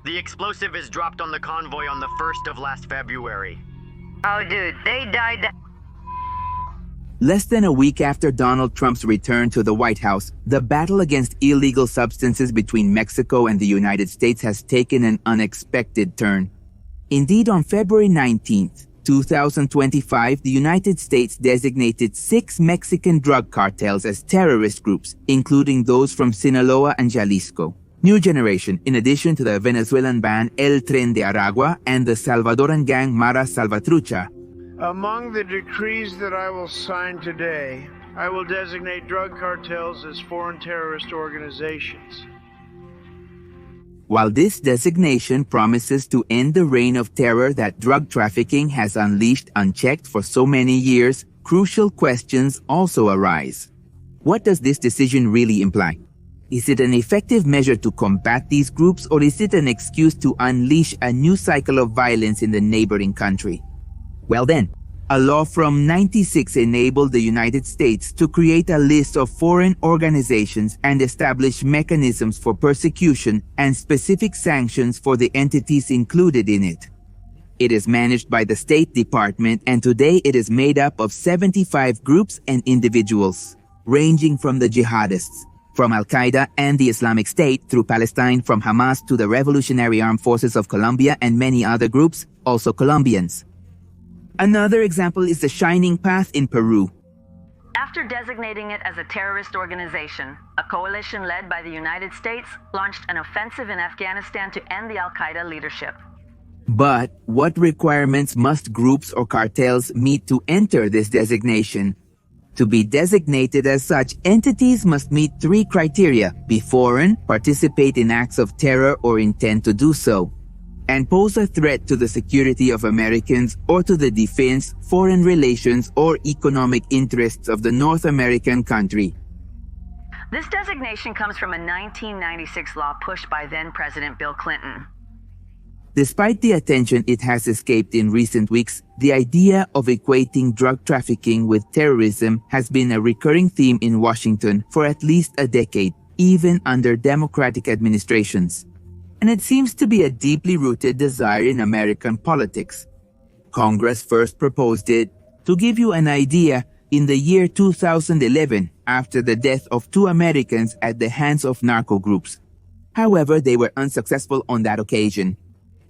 The explosive is dropped on the convoy on the 1st of last February. Oh, dude, they died. Less than a week after Donald Trump's return to the White House, the battle against illegal substances between Mexico and the United States has taken an unexpected turn. Indeed, on February 19th, 2025, the United States designated 6 Mexican drug cartels as terrorist groups, including those from Sinaloa and Jalisco. New Generation, in addition to the Venezuelan band El Tren de Aragua and the Salvadoran gang Mara Salvatrucha. Among the decrees that I will sign today, I will designate drug cartels as foreign terrorist organizations. While this designation promises to end the reign of terror that drug trafficking has unleashed unchecked for so many years, crucial questions also arise. What does this decision really imply? Is it an effective measure to combat these groups, or is it an excuse to unleash a new cycle of violence in the neighboring country? Well then, a law from '96 enabled the United States to create a list of foreign organizations and establish mechanisms for persecution and specific sanctions for the entities included in it. It is managed by the State Department, and today it is made up of 75 groups and individuals, ranging from the jihadists, from Al-Qaeda and the Islamic State through Palestine, from Hamas to the Revolutionary Armed Forces of Colombia and many other groups, also Colombians. Another example is the Shining Path in Peru. After designating it as a terrorist organization, a coalition led by the United States launched an offensive in Afghanistan to end the Al-Qaeda leadership. But what requirements must groups or cartels meet to enter this designation? To be designated as such, entities must meet 3 criteria: be foreign, participate in acts of terror or intend to do so, and pose a threat to the security of Americans or to the defense, foreign relations, or economic interests of the North American country. This designation comes from a 1996 law pushed by then-President Bill Clinton. Despite the attention it has escaped in recent weeks, the idea of equating drug trafficking with terrorism has been a recurring theme in Washington for at least a decade, even under Democratic administrations. And it seems to be a deeply rooted desire in American politics. Congress first proposed it. To give you an idea, in the year 2011, after the death of 2 Americans at the hands of narco groups. However, they were unsuccessful on that occasion.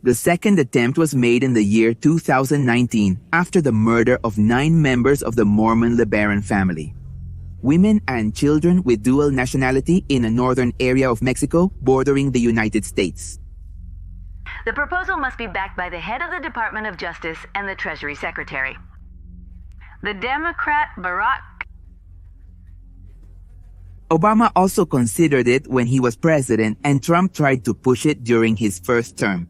The second attempt was made in the year 2019, after the murder of 9 members of the Mormon LeBaron family. Women and children with dual nationality in a northern area of Mexico bordering the United States. The proposal must be backed by the head of the Department of Justice and the Treasury Secretary. The Democrat Barack Obama also considered it when he was president, and Trump tried to push it during his first term.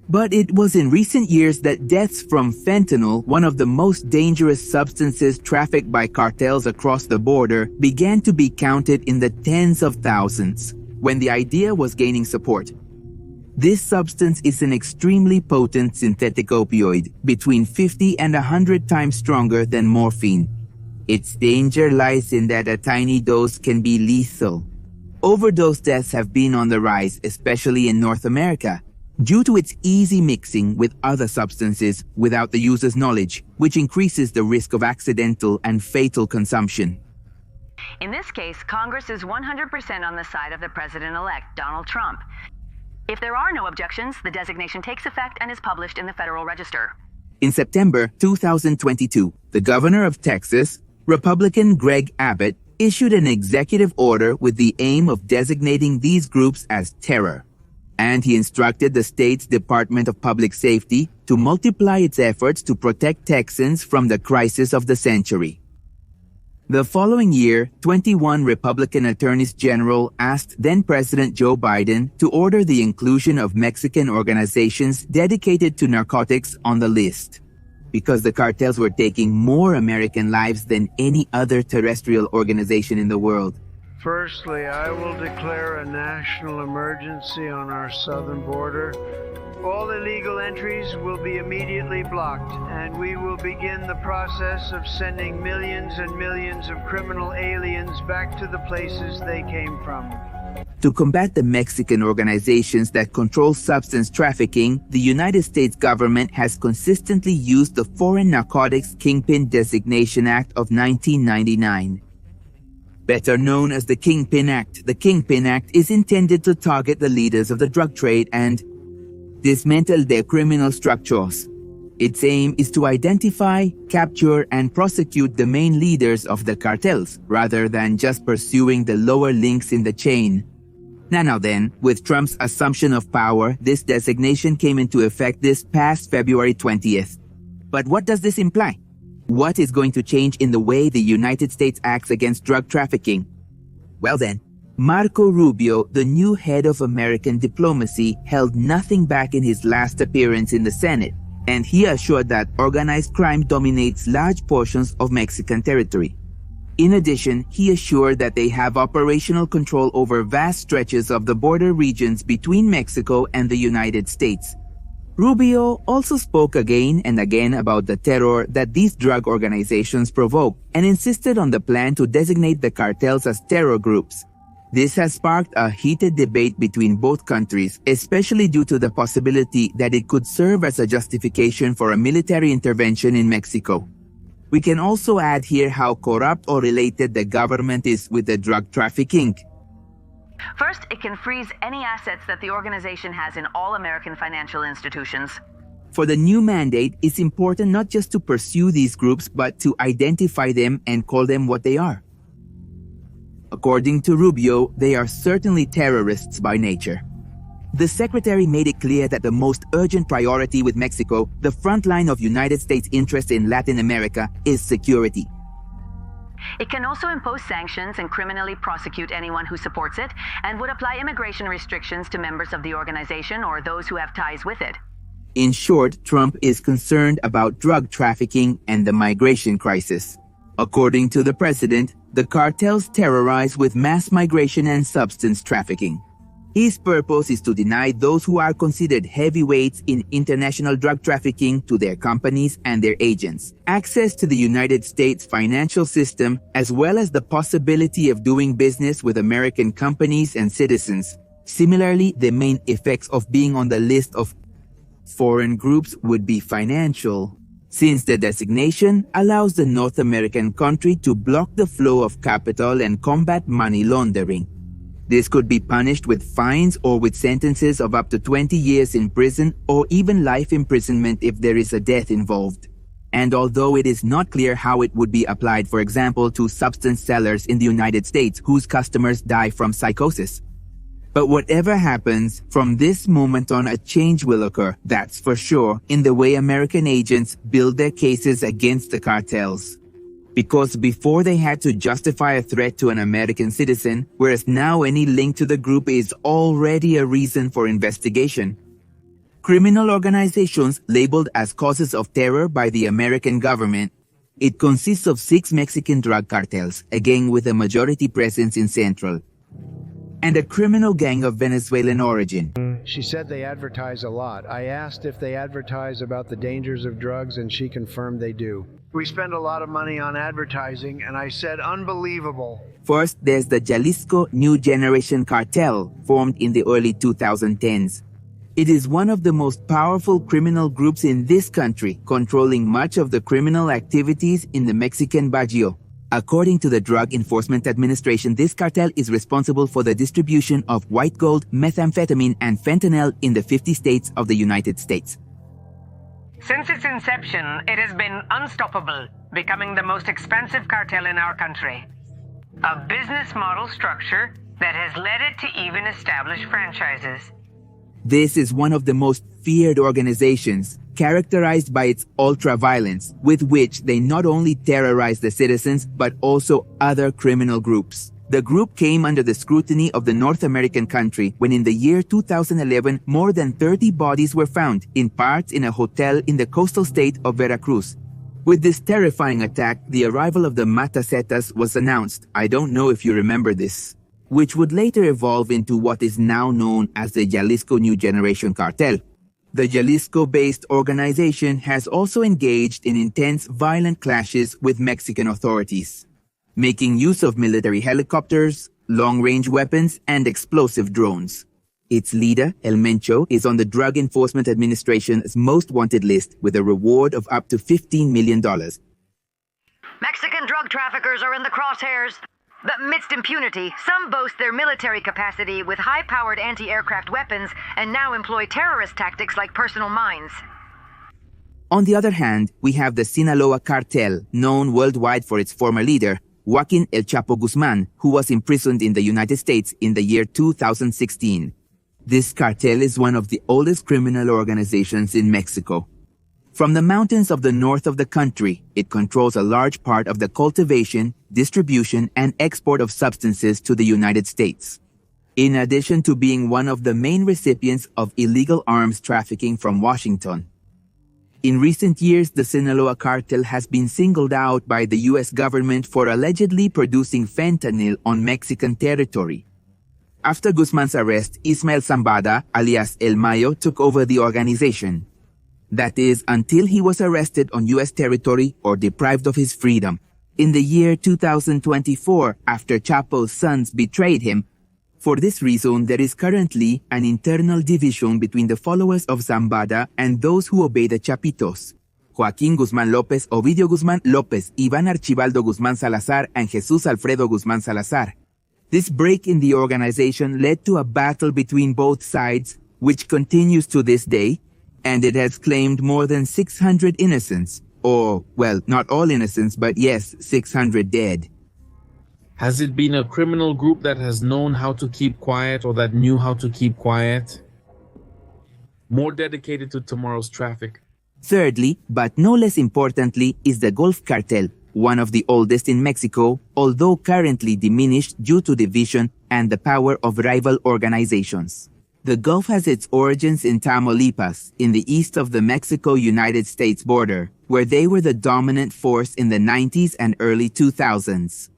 But it was in recent years that deaths from fentanyl, one of the most dangerous substances trafficked by cartels across the border, began to be counted in the tens of thousands, when the idea was gaining support. This substance is an extremely potent synthetic opioid, between 50 and 100 times stronger than morphine. Its danger lies in that a tiny dose can be lethal. Overdose deaths have been on the rise, especially in North America, due to its easy mixing with other substances without the user's knowledge, which increases the risk of accidental and fatal consumption. In this case, Congress is 100% on the side of the president-elect, Donald Trump. If there are no objections, the designation takes effect and is published in the Federal Register. In September 2022, the governor of Texas, Republican Greg Abbott, issued an executive order with the aim of designating these groups as terror. And he instructed the state's Department of Public Safety to multiply its efforts to protect Texans from the crisis of the century. The following year, 21 Republican attorneys general asked then-President Joe Biden to order the inclusion of Mexican organizations dedicated to narcotics on the list, because the cartels were taking more American lives than any other terrestrial organization in the world. Firstly, I will declare a national emergency on our southern border. All illegal entries will be immediately blocked, and we will begin the process of sending millions and millions of criminal aliens back to the places they came from. To combat the Mexican organizations that control substance trafficking, the United States government has consistently used the Foreign Narcotics Kingpin Designation Act of 1999. Better known as the Kingpin Act is intended to target the leaders of the drug trade and dismantle their criminal structures. Its aim is to identify, capture, and prosecute the main leaders of the cartels, rather than just pursuing the lower links in the chain. Now then, with Trump's assumption of power, this designation came into effect this past February 20th. But what does this imply? What is going to change in the way the United States acts against drug trafficking? Well then, Marco Rubio, the new head of American diplomacy, held nothing back in his last appearance in the Senate, and he assured that organized crime dominates large portions of Mexican territory. In addition, he assured that they have operational control over vast stretches of the border regions between Mexico and the United States. Rubio also spoke again and again about the terror that these drug organizations provoke and insisted on the plan to designate the cartels as terror groups. This has sparked a heated debate between both countries, especially due to the possibility that it could serve as a justification for a military intervention in Mexico. We can also add here how corrupt or related the government is with the drug trafficking. First, it can freeze any assets that the organization has in all American financial institutions. For the new mandate, it's important not just to pursue these groups, but to identify them and call them what they are. According to Rubio, they are certainly terrorists by nature. The secretary made it clear that the most urgent priority with Mexico, the front line of United States interests in Latin America, is security. It can also impose sanctions and criminally prosecute anyone who supports it, and would apply immigration restrictions to members of the organization or those who have ties with it. In short, Trump is concerned about drug trafficking and the migration crisis. According to the president, the cartels terrorize with mass migration and substance trafficking. His purpose is to deny those who are considered heavyweights in international drug trafficking to their companies and their agents access to the United States financial system, as well as the possibility of doing business with American companies and citizens. Similarly, the main effects of being on the list of foreign groups would be financial, since the designation allows the North American country to block the flow of capital and combat money laundering. This could be punished with fines or with sentences of up to 20 years in prison or even life imprisonment if there is a death involved. And although it is not clear how it would be applied, for example, to substance sellers in the United States whose customers die from psychosis. But whatever happens, from this moment on a change will occur, that's for sure, in the way American agents build their cases against the cartels. Because before they had to justify a threat to an American citizen, whereas now any link to the group is already a reason for investigation. Criminal organizations labeled as causes of terror by the American government. It consists of 6 Mexican drug cartels, a gang with a majority presence in Central, and a criminal gang of Venezuelan origin. She said they advertise a lot. I asked if they advertise about the dangers of drugs, and she confirmed they do. We spend a lot of money on advertising, and I said unbelievable. First, there's the Jalisco New Generation Cartel, formed in the early 2010s. It is one of the most powerful criminal groups in this country, controlling much of the criminal activities in the Mexican Bajío. According to the Drug Enforcement Administration, this cartel is responsible for the distribution of white gold, methamphetamine, and fentanyl in the 50 states of the United States. Since its inception, it has been unstoppable, becoming the most expensive cartel in our country. A business model structure that has led it to even establish franchises. This is one of the most feared organizations, characterized by its ultra-violence, with which they not only terrorize the citizens, but also other criminal groups. The group came under the scrutiny of the North American country when in the year 2011, more than 30 bodies were found, in parts in a hotel in the coastal state of Veracruz. With this terrifying attack, the arrival of the Matacetas was announced. I don't know if you remember this, which would later evolve into what is now known as the Jalisco New Generation Cartel. The Jalisco-based organization has also engaged in intense violent clashes with Mexican authorities. making use of military helicopters, long-range weapons, and explosive drones. Its leader, El Mencho, is on the Drug Enforcement Administration's most wanted list with a reward of up to $15 million. Mexican drug traffickers are in the crosshairs. But amidst impunity, some boast their military capacity with high-powered anti-aircraft weapons and now employ terrorist tactics like personal mines. On the other hand, we have the Sinaloa Cartel, known worldwide for its former leader, Joaquin El Chapo Guzman, who was imprisoned in the United States in the year 2016. This cartel is one of the oldest criminal organizations in Mexico. From the mountains of the north of the country, it controls a large part of the cultivation, distribution, and export of substances to the United States. In addition to being one of the main recipients of illegal arms trafficking from Washington. In recent years, the Sinaloa cartel has been singled out by the U.S. government for allegedly producing fentanyl on Mexican territory. After Guzman's arrest, Ismael Zambada, alias El Mayo, took over the organization. That is, until he was arrested on U.S. territory or deprived of his freedom. In the year 2024, after Chapo's sons betrayed him, for this reason, there is currently an internal division between the followers of Zambada and those who obey the Chapitos. Joaquín Guzmán López, Ovidio Guzmán López, Iván Archibaldo Guzmán Salazar, and Jesús Alfredo Guzmán Salazar. This break in the organization led to a battle between both sides, which continues to this day, and it has claimed more than 600 innocents. Or, well, not all innocents, but yes, 600 dead. Has it been a criminal group that has known how to keep quiet or that knew how to keep quiet? More dedicated to tomorrow's traffic. Thirdly, but no less importantly, is the Gulf Cartel, one of the oldest in Mexico, although currently diminished due to division and the power of rival organizations. The Gulf has its origins in Tamaulipas, in the east of the Mexico-United States border, where they were the dominant force in the 90s and early 2000s.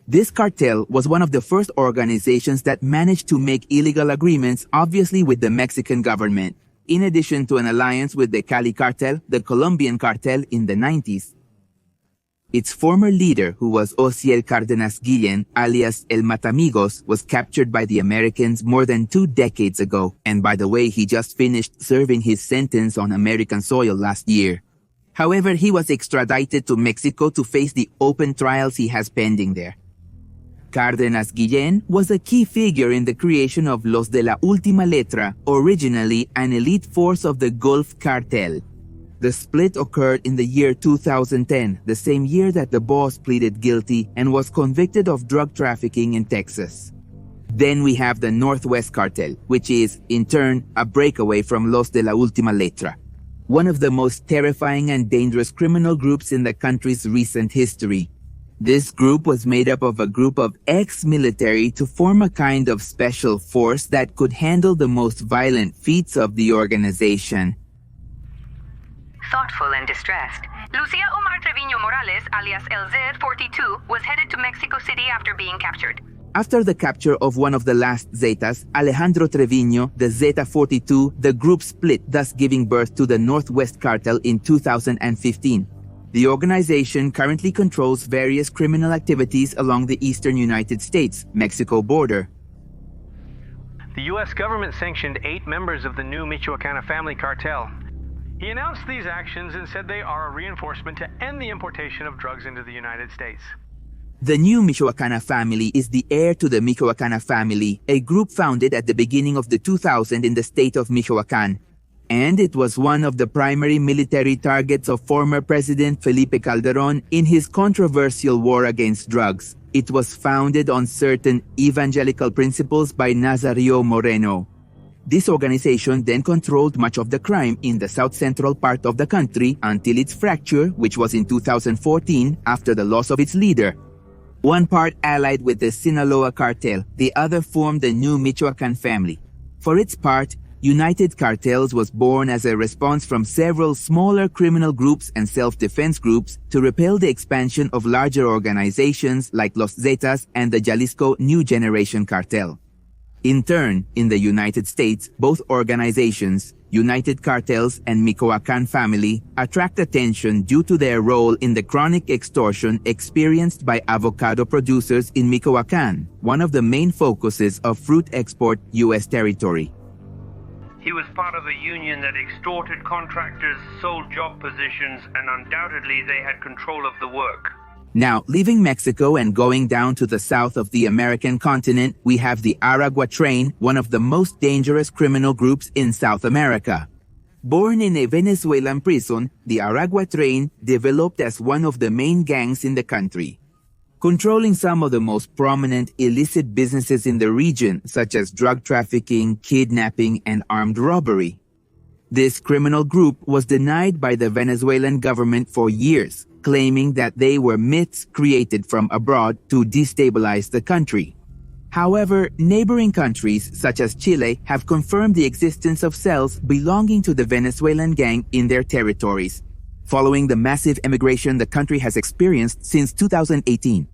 This cartel was one of the first organizations that managed to make illegal agreements, obviously with the Mexican government, in addition to an alliance with the Cali cartel, the Colombian cartel, in the 90s. Its former leader, who was Osiel Cárdenas Guillén, alias El Matamigos, was captured by the Americans more than 2 decades ago, and by the way, he just finished serving his sentence on American soil last year. However, he was extradited to Mexico to face the open trials he has pending there. Cárdenas Guillén was a key figure in the creation of Los de la Última Letra, originally an elite force of the Gulf Cartel. The split occurred in the year 2010, the same year that the boss pleaded guilty and was convicted of drug trafficking in Texas. Then we have the Northwest Cartel, which is, in turn, a breakaway from Los de la Última Letra, one of the most terrifying and dangerous criminal groups in the country's recent history. This group was made up of a group of ex-military to form a kind of special force that could handle the most violent feats of the organization. Thoughtful and distressed, Lucia Omar Treviño Morales, alias El Z-42, was headed to Mexico City after being captured. After the capture of one of the last Zetas, Alejandro Treviño, the Zeta-42, the group split, thus giving birth to the Northwest Cartel in 2015. The organization currently controls various criminal activities along the eastern United States-Mexico border. The U.S. government sanctioned 8 members of the new Michoacana family cartel. He announced these actions and said they are a reinforcement to end the importation of drugs into the United States. The new Michoacana family is the heir to the Michoacana family, a group founded at the beginning of the 2000s in the state of Michoacán. And it was one of the primary military targets of former President Felipe Calderón in his controversial war against drugs. It was founded on certain evangelical principles by Nazario Moreno. This organization then controlled much of the crime in the south-central part of the country until its fracture, which was in 2014 after the loss of its leader. One part allied with the Sinaloa cartel, the other formed the new Michoacán family. For its part, United Cartels was born as a response from several smaller criminal groups and self-defense groups to repel the expansion of larger organizations like Los Zetas and the Jalisco New Generation Cartel. In turn, in the United States, both organizations, United Cartels and Michoacan Family, attract attention due to their role in the chronic extortion experienced by avocado producers in Michoacan, one of the main focuses of fruit export U.S. territory. He was part of a union that extorted contractors, sold job positions, and undoubtedly they had control of the work. Now, leaving Mexico and going down to the south of the American continent, we have the Aragua Train, one of the most dangerous criminal groups in South America. Born in a Venezuelan prison, the Aragua Train developed as one of the main gangs in the country, controlling some of the most prominent illicit businesses in the region, such as drug trafficking, kidnapping, and armed robbery. This criminal group was denied by the Venezuelan government for years, claiming that they were myths created from abroad to destabilize the country. However, neighboring countries such as Chile have confirmed the existence of cells belonging to the Venezuelan gang in their territories, following the massive emigration the country has experienced since 2018.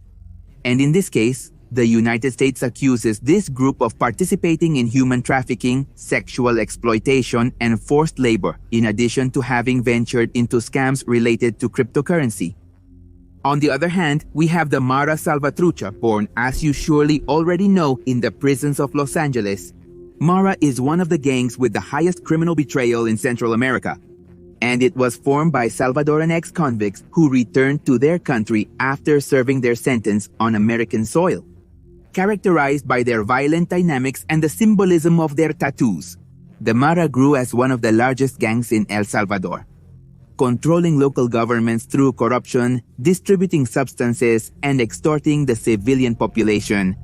And in this case, the United States accuses this group of participating in human trafficking, sexual exploitation, and forced labor, in addition to having ventured into scams related to cryptocurrency. On the other hand, we have the Mara Salvatrucha, born, as you surely already know, in the prisons of Los Angeles. Mara is one of the gangs with the highest criminal betrayal in Central America, and it was formed by Salvadoran ex-convicts who returned to their country after serving their sentence on American soil. Characterized by their violent dynamics and the symbolism of their tattoos, the Mara grew as one of the largest gangs in El Salvador, controlling local governments through corruption, distributing substances, and extorting the civilian population.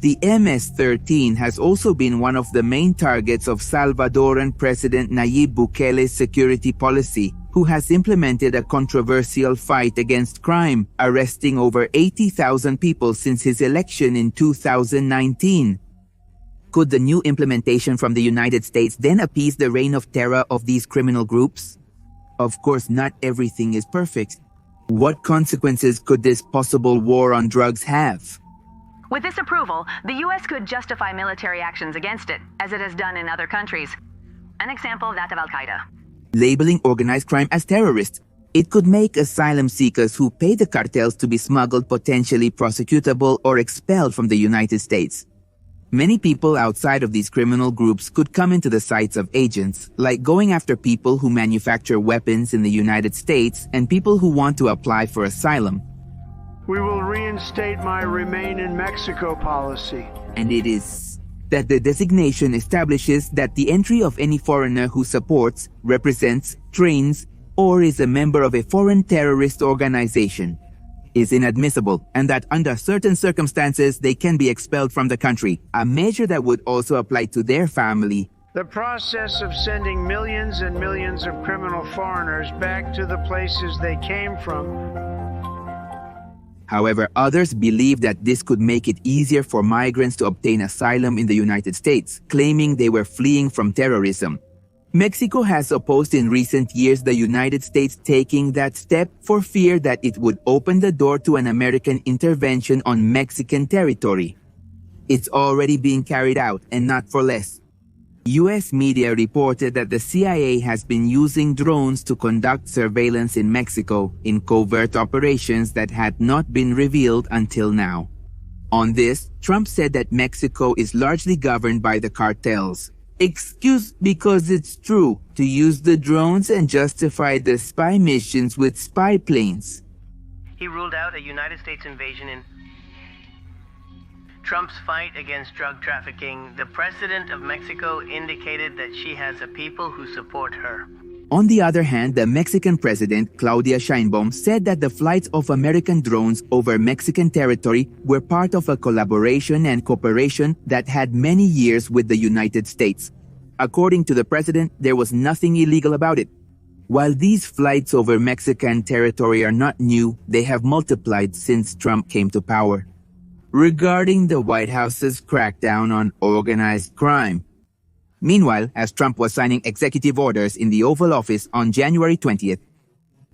The MS-13 has also been one of the main targets of Salvadoran President Nayib Bukele's security policy, who has implemented a controversial fight against crime, arresting over 80,000 people since his election in 2019. Could the new implementation from the United States then appease the reign of terror of these criminal groups? Of course, not everything is perfect. What consequences could this possible war on drugs have? With this approval, the U.S. could justify military actions against it, as it has done in other countries. An example, that of Al-Qaeda. Labeling organized crime as terrorists. It could make asylum seekers who pay the cartels to be smuggled potentially prosecutable or expelled from the United States. Many people outside of these criminal groups could come into the sights of agents, like going after people who manufacture weapons in the United States and people who want to apply for asylum. We will reinstate my Remain in Mexico policy. And it is that the designation establishes that the entry of any foreigner who supports, represents, trains, or is a member of a foreign terrorist organization is inadmissible, and that under certain circumstances they can be expelled from the country, a measure that would also apply to their family. The process of sending millions and millions of criminal foreigners back to the places they came from. However, others believe that this could make it easier for migrants to obtain asylum in the United States, claiming they were fleeing from terrorism. Mexico has opposed in recent years the United States taking that step for fear that it would open the door to an American intervention on Mexican territory. It's already being carried out, and not for less. U.S. media reported that the CIA has been using drones to conduct surveillance in Mexico in covert operations that had not been revealed until now. On this, Trump said that Mexico is largely governed by the cartels. Excuse because it's true to use the drones and justify the spy missions with spy planes. He ruled out a United States invasion in Trump's fight against drug trafficking. The president of Mexico indicated that she has a people who support her. On the other hand, the Mexican president, Claudia Sheinbaum, said that the flights of American drones over Mexican territory were part of a collaboration and cooperation that had many years with the United States. According to the president, there was nothing illegal about it. While these flights over Mexican territory are not new, they have multiplied since Trump came to power. Regarding the White House's crackdown on organized crime. Meanwhile, as Trump was signing executive orders in the Oval Office on January 20th,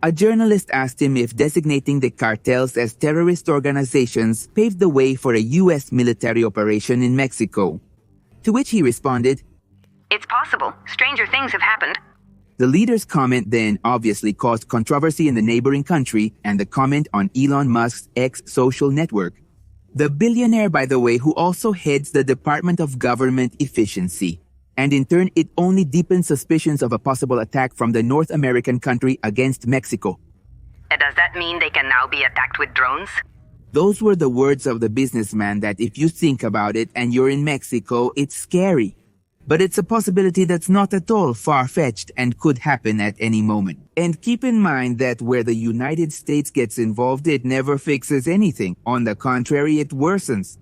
a journalist asked him if designating the cartels as terrorist organizations paved the way for a U.S. military operation in Mexico. To which he responded, "It's possible. Stranger things have happened." The leader's comment then obviously caused controversy in the neighboring country and the comment on Elon Musk's X social network. The billionaire, by the way, who also heads the Department of Government Efficiency. And in turn, it only deepens suspicions of a possible attack from the North American country against Mexico. Does that mean they can now be attacked with drones? Those were the words of the businessman that if you think about it and you're in Mexico, it's scary. But it's a possibility that's not at all far-fetched and could happen at any moment. And keep in mind that where the United States gets involved, it never fixes anything. On the contrary, it worsens.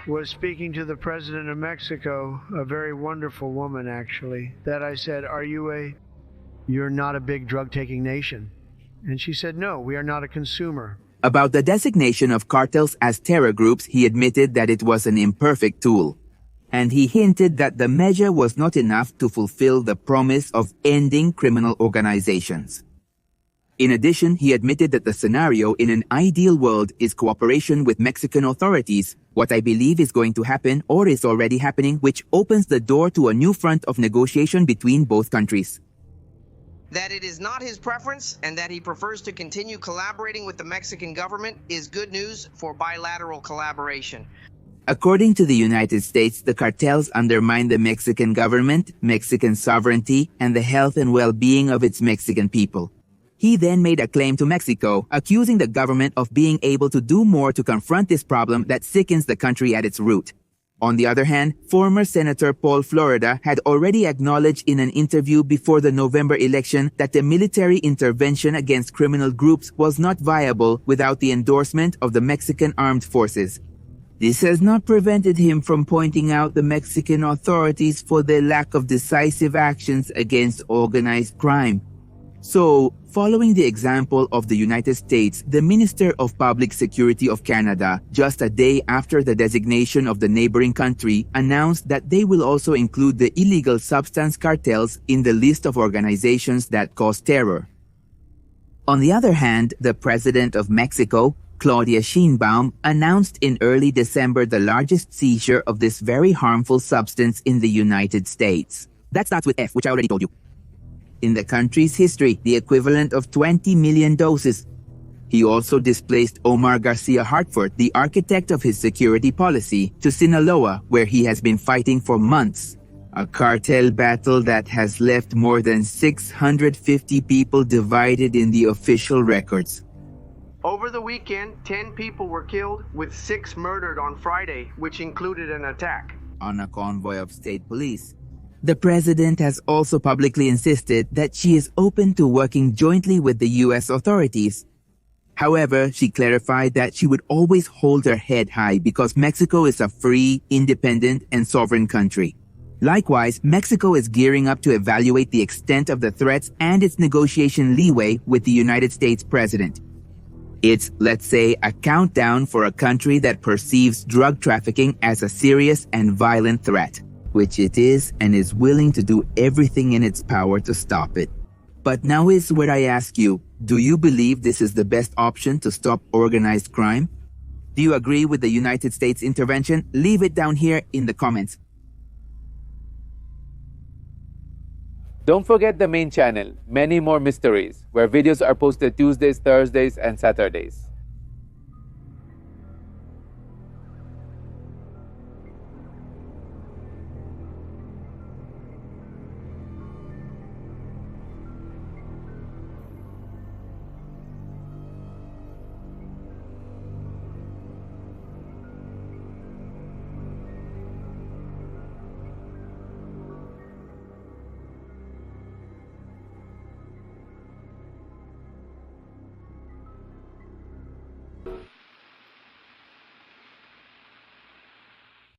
Was speaking to the president of Mexico, a very wonderful woman actually, that I said, you're not a big drug-taking nation. And she said, no, we are not a consumer. About the designation of cartels as terror groups, he admitted that it was an imperfect tool. And he hinted that the measure was not enough to fulfill the promise of ending criminal organizations. In addition, he admitted that the scenario in an ideal world is cooperation with Mexican authorities, what I believe is going to happen or is already happening, which opens the door to a new front of negotiation between both countries. That it is not his preference and that he prefers to continue collaborating with the Mexican government is good news for bilateral collaboration. According to the United States, the cartels undermine the Mexican government, Mexican sovereignty, and the health and well-being of its Mexican people. He then made a claim to Mexico, accusing the government of being able to do more to confront this problem that sickens the country at its root. On the other hand, former Senator Paul Florida had already acknowledged in an interview before the November election that the military intervention against criminal groups was not viable without the endorsement of the Mexican armed forces. This has not prevented him from pointing out the Mexican authorities for their lack of decisive actions against organized crime. So, following the example of the United States, the Minister of Public Security of Canada, just a day after the designation of the neighboring country, announced that they will also include the illegal substance cartels in the list of organizations that cause terror. On the other hand, the President of Mexico, Claudia Sheinbaum, announced in early December the largest seizure of this very harmful substance in the United States. That starts with F, which I already told you. In the country's history, the equivalent of 20 million doses. He also displaced Omar Garcia Hartford, the architect of his security policy, to Sinaloa, where he has been fighting for months. A cartel battle that has left more than 650 people divided in the official records. Over the weekend, 10 people were killed, with 6 murdered on Friday, which included an attack on a convoy of state police. The president has also publicly insisted that she is open to working jointly with the U.S. authorities. However, she clarified that she would always hold her head high because Mexico is a free, independent, and sovereign country. Likewise, Mexico is gearing up to evaluate the extent of the threats and its negotiation leeway with the United States president. It's, let's say, a countdown for a country that perceives drug trafficking as a serious and violent threat, which it is and is willing to do everything in its power to stop it. But now is where I ask you, do you believe this is the best option to stop organized crime? Do you agree with the United States intervention? Leave it down here in the comments. Don't forget the main channel, Many More Mysteries, where videos are posted Tuesdays, Thursdays, and Saturdays.